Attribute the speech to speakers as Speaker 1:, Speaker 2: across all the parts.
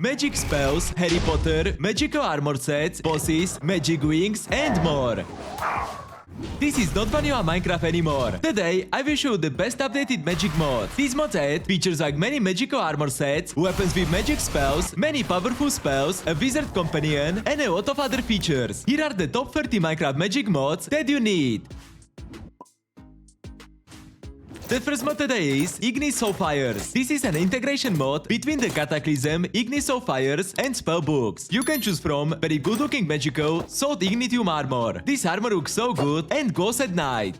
Speaker 1: magic spells, Harry Potter, magical armor sets, bosses, magic wings, and more. This is not vanilla Minecraft anymore. Today, I will show the best updated magic mods. These mods add features like many magical armor sets, weapons with magic spells, many powerful spells, a wizard companion, and a lot of other features. Here are the top 30 Minecraft magic mods that you need. The first mod today is Ignis Soulfires. This is an integration mod between the Cataclysm, Ignis Soulfires, and Spellbooks. You can choose from very good looking magical Salt Ignitium armor. This armor looks so good and glows at night.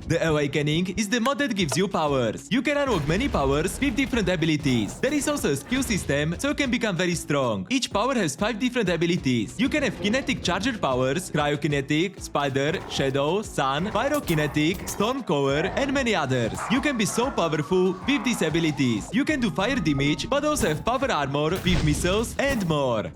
Speaker 1: The Awakening is the mod that gives you powers. You can unlock many powers with different abilities. There is also a skill system, so you can become very strong. Each power has 5 different abilities. You can have kinetic charger powers, cryokinetic, spider, shadow, sun, pyrokinetic, storm cover, and many others. You can be so powerful with these abilities. You can do fire damage, but also have power armor with missiles and more.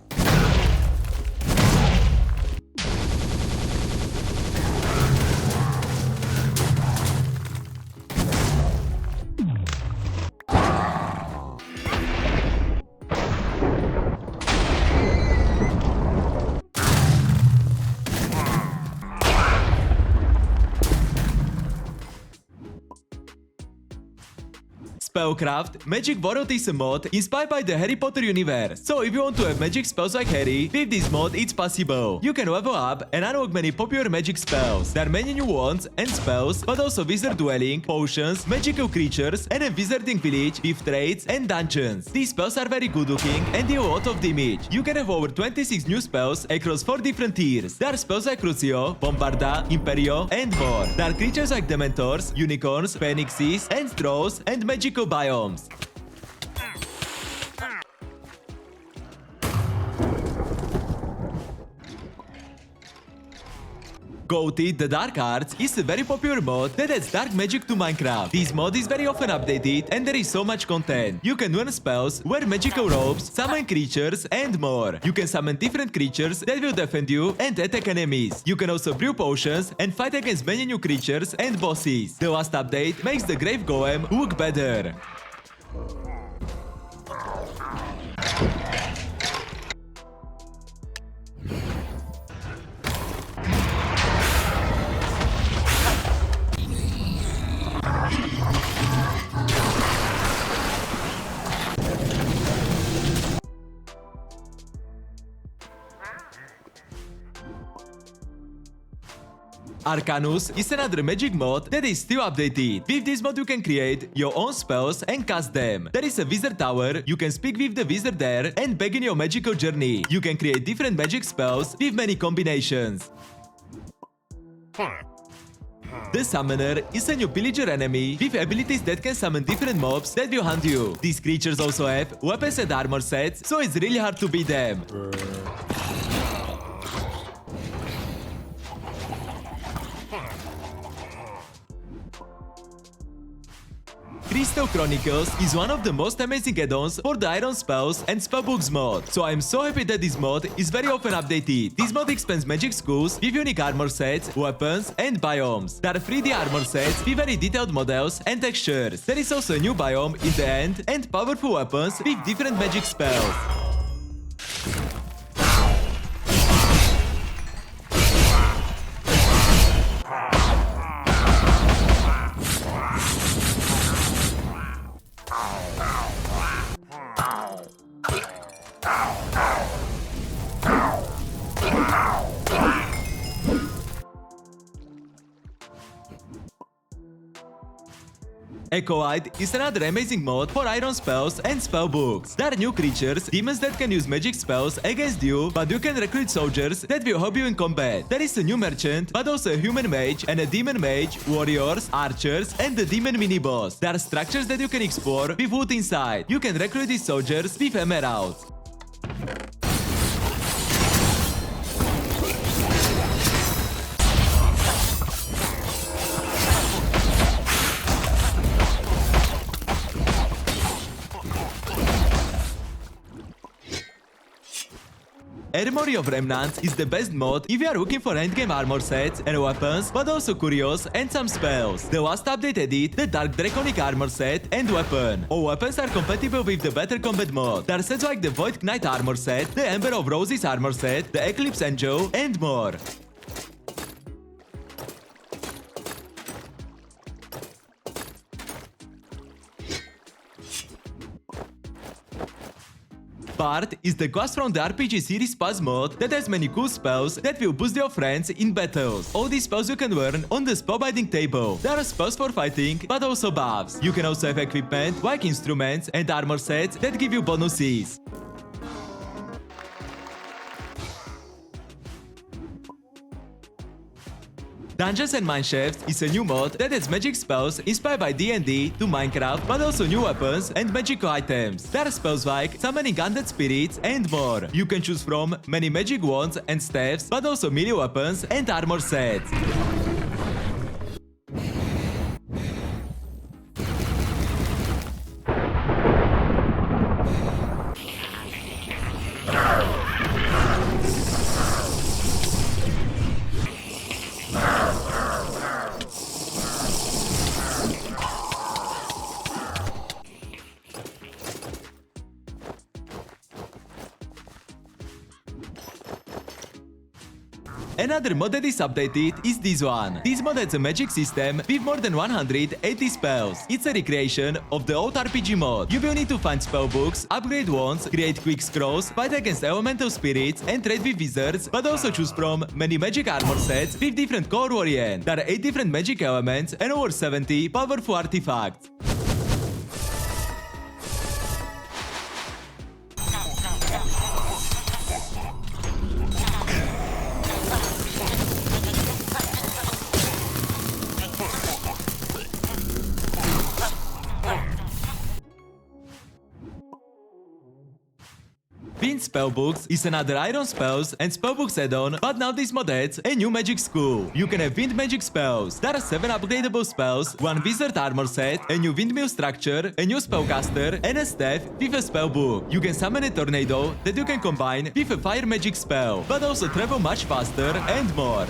Speaker 1: SpellCraft, Magic World is a mod inspired by the Harry Potter universe. So if you want to have magic spells like Harry, with this mod it's possible. You can level up and unlock many popular magic spells. There are many new wands and spells, but also wizard dwelling, potions, magical creatures, and a wizarding village with trades and dungeons. These spells are very good looking and deal a lot of damage. You can have over 26 new spells across 4 different tiers. There are spells like Crucio, Bombarda, Imperio, and more. There are creatures like Dementors, Unicorns, Phoenixes, and Trolls, and magical biomes. Goety, the Dark Arts, is a very popular mod that adds dark magic to Minecraft. This mod is very often updated and there is so much content. You can learn spells, wear magical robes, summon creatures, and more. You can summon different creatures that will defend you and attack enemies. You can also brew potions and fight against many new creatures and bosses. The last update makes the Grave Golem look better. Arcanus is another magic mod that is still updated. With this mod you can create your own spells and cast them. There is a wizard tower, you can speak with the wizard there and begin your magical journey. You can create different magic spells with many combinations. The Summoner is a new pillager enemy with abilities that can summon different mobs that will hunt you. These creatures also have weapons and armor sets, so it's really hard to beat them. Chronicles is one of the most amazing add-ons for the Iron Spells and Spellbooks mod, so I'm so happy that this mod is very often updated. This mod expands magic schools with unique armor sets, weapons, and biomes. There are 3D armor sets with very detailed models and textures. There is also a new biome in the end and powerful weapons with different magic spells. Acolyte is another amazing mod for Iron Spells and Spellbooks. There are new creatures, demons that can use magic spells against you, but you can recruit soldiers that will help you in combat. There is a new merchant, but also a human mage and a demon mage, warriors, archers, and the demon mini-boss. There are structures that you can explore with wood inside. You can recruit these soldiers with emeralds. Armory of Remnants is the best mod if you are looking for endgame armor sets and weapons, but also curios and some spells. The last update added the Dark Draconic armor set and weapon. All weapons are compatible with the Better Combat mod. There are sets like the Void Knight armor set, the Ember of Roses armor set, the Eclipse Angel, and more. Bard is the class from the RPG series Pass mod that has many cool spells that will boost your friends in battles. All these spells you can learn on the spellbinding table. There are spells for fighting, but also buffs. You can also have equipment like instruments and armor sets that give you bonuses. Dungeons and Mineshafts is a new mod that adds magic spells inspired by D&D to Minecraft, but also new weapons and magical items. There are spells like summoning undead spirits and more. You can choose from many magic wands and staffs, but also melee weapons and armor sets. Another mod that is updated is this one. This mod has a magic system with more than 180 spells. It's a recreation of the old RPG mod. You will need to find spellbooks, upgrade wands, create quick scrolls, fight against elemental spirits, and trade with wizards, but also choose from many magic armor sets with different core variants. There are 8 different magic elements and over 70 powerful artifacts. Wind Spellbooks is another Iron Spells and Spellbooks add-on, but now this mod adds a new magic school. You can have wind magic spells. There are 7 upgradable spells, 1 wizard armor set, a new windmill structure, a new spellcaster, and a staff with a spellbook. You can summon a tornado that you can combine with a fire magic spell, but also travel much faster and more.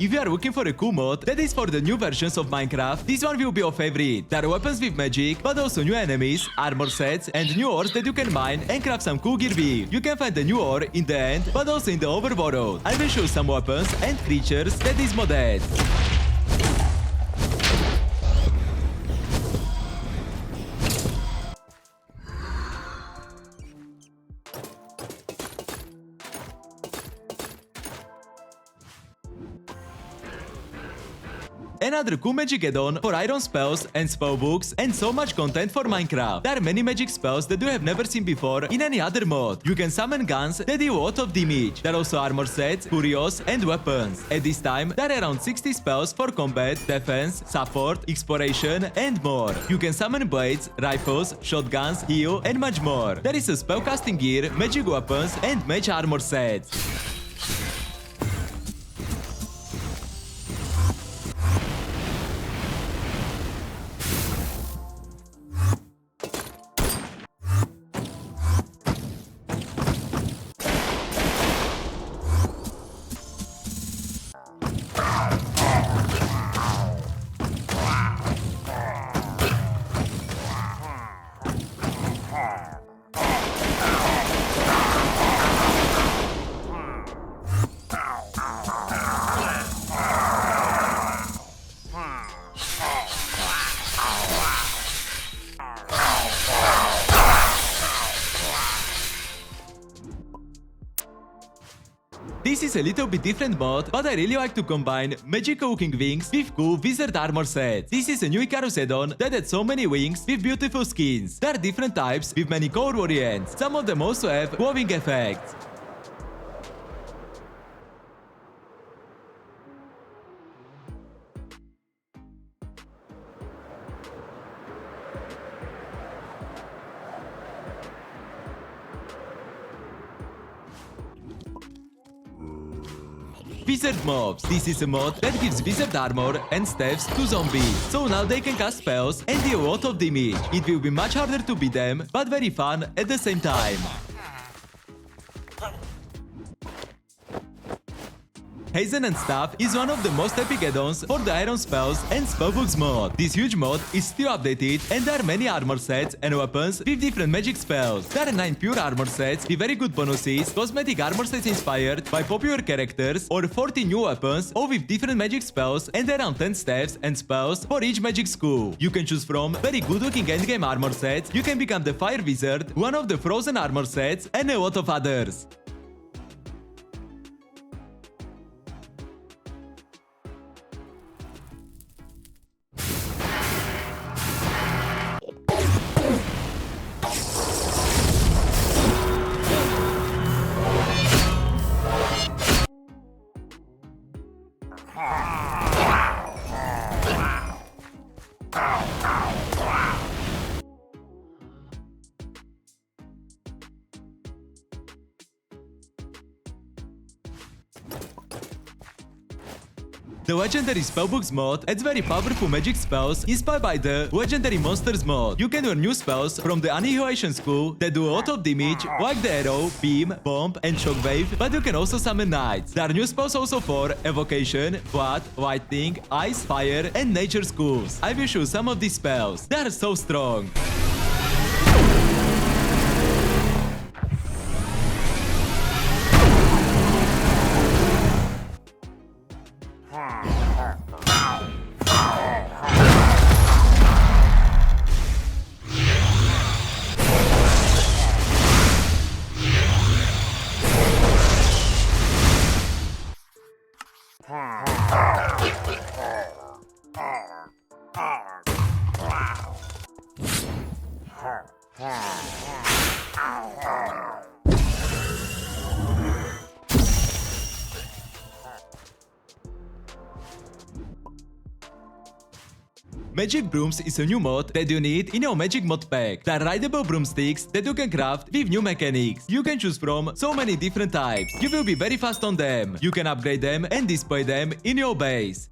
Speaker 1: If you are looking for a cool mod that is for the new versions of Minecraft, this one will be your favorite. There are weapons with magic, but also new enemies, armor sets, and new ores that you can mine and craft some cool gear with. You can find the new ore in the end, but also in the overworld. I will show some weapons and creatures that this mod adds. Another cool magic add-on for iron spells and spellbooks, and so much content for Minecraft. There are many magic spells that you have never seen before in any other mod. You can summon guns that deal a lot of damage. There are also armor sets, curios, and weapons. At this time, there are around 60 spells for combat, defense, support, exploration, and more. You can summon blades, rifles, shotguns, heal, and much more. There is a spellcasting gear, magic weapons, and mage armor sets. This is a little bit different mod, but I really like to combine magical looking wings with cool wizard armor sets. This is a new Icarus add-on that had so many wings with beautiful skins. There are different types with many color variants. Some of them also have glowing effects. Wizard Mobs. This is a mod that gives wizard armor and staffs to zombies, so now they can cast spells and deal a lot of damage. It will be much harder to beat them, but very fun at the same time. Hazen and Staff is one of the most epic add-ons for the Iron Spells and Spellbooks mod. This huge mod is still updated and there are many armor sets and weapons with different magic spells. There are 9 pure armor sets with very good bonuses, cosmetic armor sets inspired by popular characters, or 40 new weapons all with different magic spells, and around 10 staffs and spells for each magic school. You can choose from very good looking endgame armor sets, you can become the Fire Wizard, one of the frozen armor sets, and a lot of others. The Legendary Spellbooks mod adds very powerful magic spells inspired by the Legendary Monsters mod. You can learn new spells from the Annihilation school that do a lot of damage, like the Arrow, Beam, Bomb, and Shockwave, but you can also summon Knights. There are new spells also for Evocation, Blood, Lightning, Ice, Fire, and Nature schools. I will show some of these spells. They are so strong. Magic Brooms is a new mod that you need in your Magic mod pack. They are rideable broomsticks that you can craft with new mechanics. You can choose from so many different types. You will be very fast on them. You can upgrade them and display them in your base.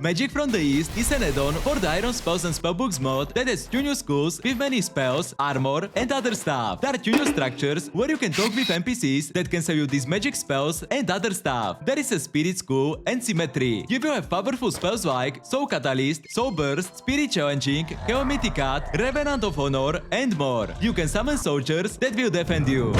Speaker 1: Magic from the East is an add-on for the Iron Spells and Spellbooks mod that has 2 new schools with many spells, armor, and other stuff. There are 2 new structures where you can talk with NPCs that can sell you these magic spells and other stuff. There is a Spirit School and Symmetry. You will have powerful spells like Soul Catalyst, Soul Burst, Spirit Challenging, Calamity Cut, Revenant of Honor, and more. You can summon soldiers that will defend you.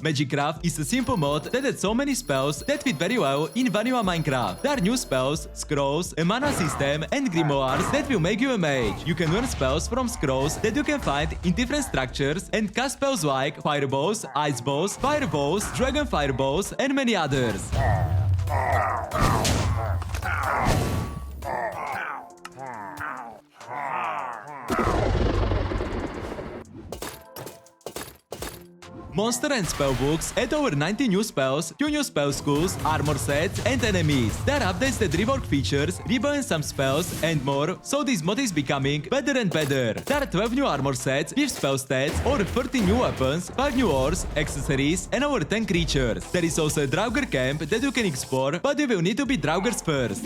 Speaker 1: Magicraft is a simple mod that adds so many spells that fit very well in vanilla Minecraft. There are new spells, scrolls, a mana system, and grimoires that will make you a mage. You can learn spells from scrolls that you can find in different structures and cast spells like fireballs, ice balls, fireballs, dragon fireballs, and many others. Monster and Spellbooks add over 90 new spells, 2 new spell schools, armor sets, and enemies. There are updates that rework features, rebalance some spells, and more, so this mod is becoming better and better. There are 12 new armor sets with spell stats, over 30 new weapons, 5 new ores, accessories, and over 10 creatures. There is also a Draugr camp that you can explore, but you will need to be Draugrs first.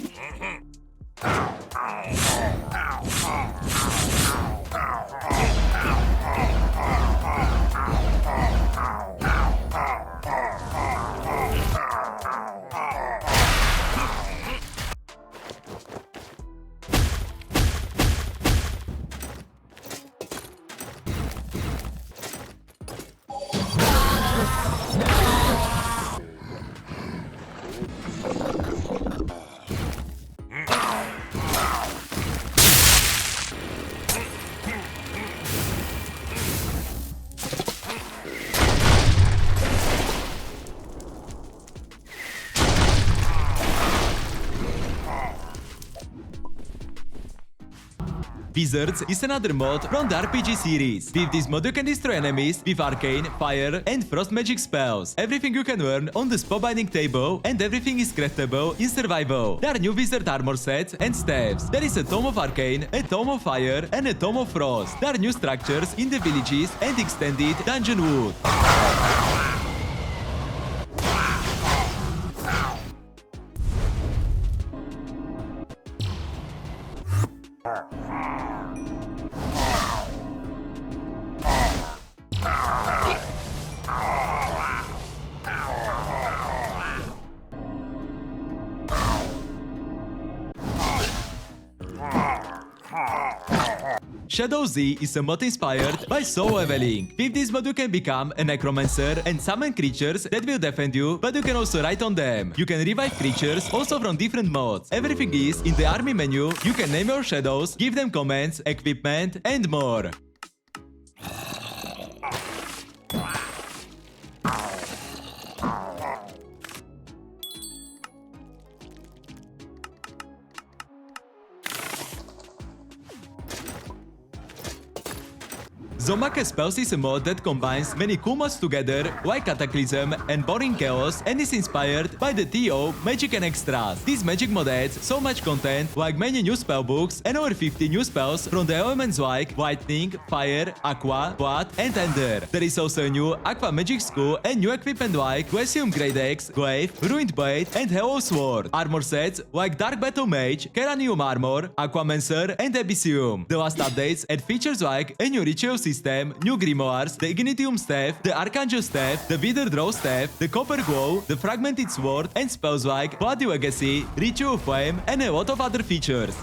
Speaker 1: Wizards is another mod from the RPG series. With this mod you can destroy enemies with arcane, fire and frost magic spells. Everything you can learn on the spellbinding table and everything is craftable in survival. There are new wizard armor sets and staves. There is a Tome of Arcane, a Tome of Fire and a Tome of Frost. There are new structures in the villages and extended dungeon wood. ShadowsZ is a mod inspired by soul leveling. With this mod you can become a necromancer and summon creatures that will defend you, but you can also write on them. You can revive creatures also from different mods. Everything is in the army menu. You can name your shadows, give them commands, equipment and more. Somake Spells is a mod that combines many cool mods together, like Cataclysm and Boring Chaos, and is inspired by the TO, Magic and Extras. This magic mod adds so much content, like many new spellbooks and over 50 new spells from the elements like Lightning, Fire, Aqua, Blood and Ender. There is also a new Aqua Magic School and new equipment like Glacium Great Axe, Glaive, Ruined Blade and Hello Sword. Armor sets like Dark Battle Mage, Keranium Armor, Aquamancer and Abyssium. The last updates add features like a new ritual system, new Grimoires, the Ignitium Staff, the Archangel Staff, the Withered Rose Staff, the Copper Glow, the Fragmented Sword, and spells like Bloody Legacy, Ritual Flame, and a lot of other features.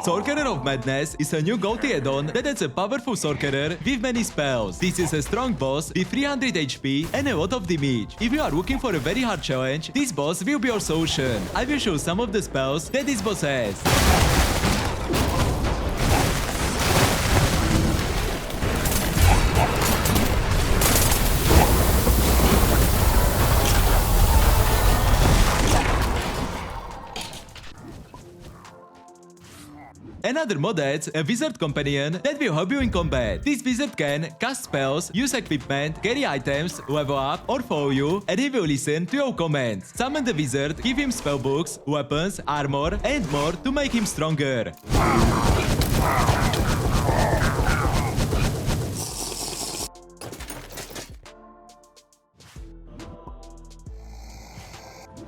Speaker 1: Sorcerer of Madness is a new Goety add-on that adds a powerful sorcerer with many spells. This is a strong boss with 300 HP and a lot of damage. If you are looking for a very hard challenge, this boss will be your solution. I will show some of the spells that this boss has. Another mod adds a wizard companion that will help you in combat. This wizard can cast spells, use equipment, carry items, level up, or follow you, and he will listen to your commands. Summon the wizard, give him spellbooks, weapons, armor, and more to make him stronger.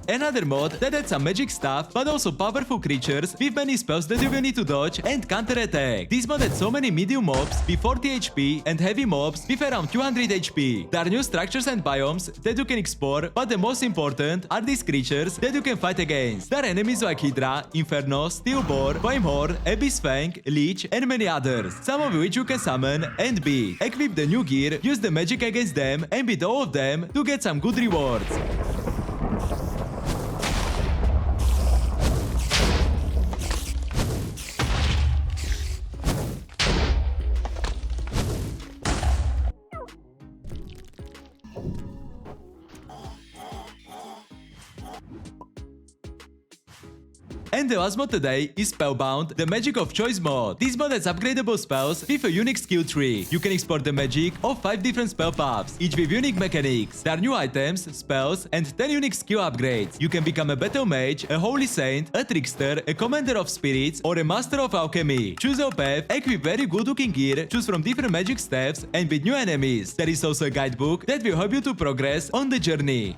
Speaker 1: Another mod that adds some magic stuff, but also powerful creatures with many spells that you will need to dodge and counter-attack. This mod adds so many medium mobs with 40 HP and heavy mobs with around 200 HP. There are new structures and biomes that you can explore, but the most important are these creatures that you can fight against. There are enemies like Hydra, Inferno, Steel Boar, Flamehorn, Abyss Fang, Leech, and many others, some of which you can summon and beat. Equip the new gear, use the magic against them, and beat all of them to get some good rewards. And the last mod today is Spellbound, the magic of choice mod. This mod has upgradable spells with a unique skill tree. You can export the magic of 5 different spell paths, each with unique mechanics. There are new items, spells, and 10 unique skill upgrades. You can become a battle mage, a holy saint, a trickster, a commander of spirits, or a master of alchemy. Choose your path, equip very good looking gear, choose from different magic staffs, and beat new enemies. There is also a guidebook that will help you to progress on the journey.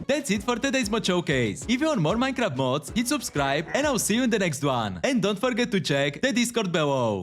Speaker 1: That's it for today's mod showcase. If you want more Minecraft mods, hit subscribe and I'll see you in the next one. And don't forget to check the Discord below.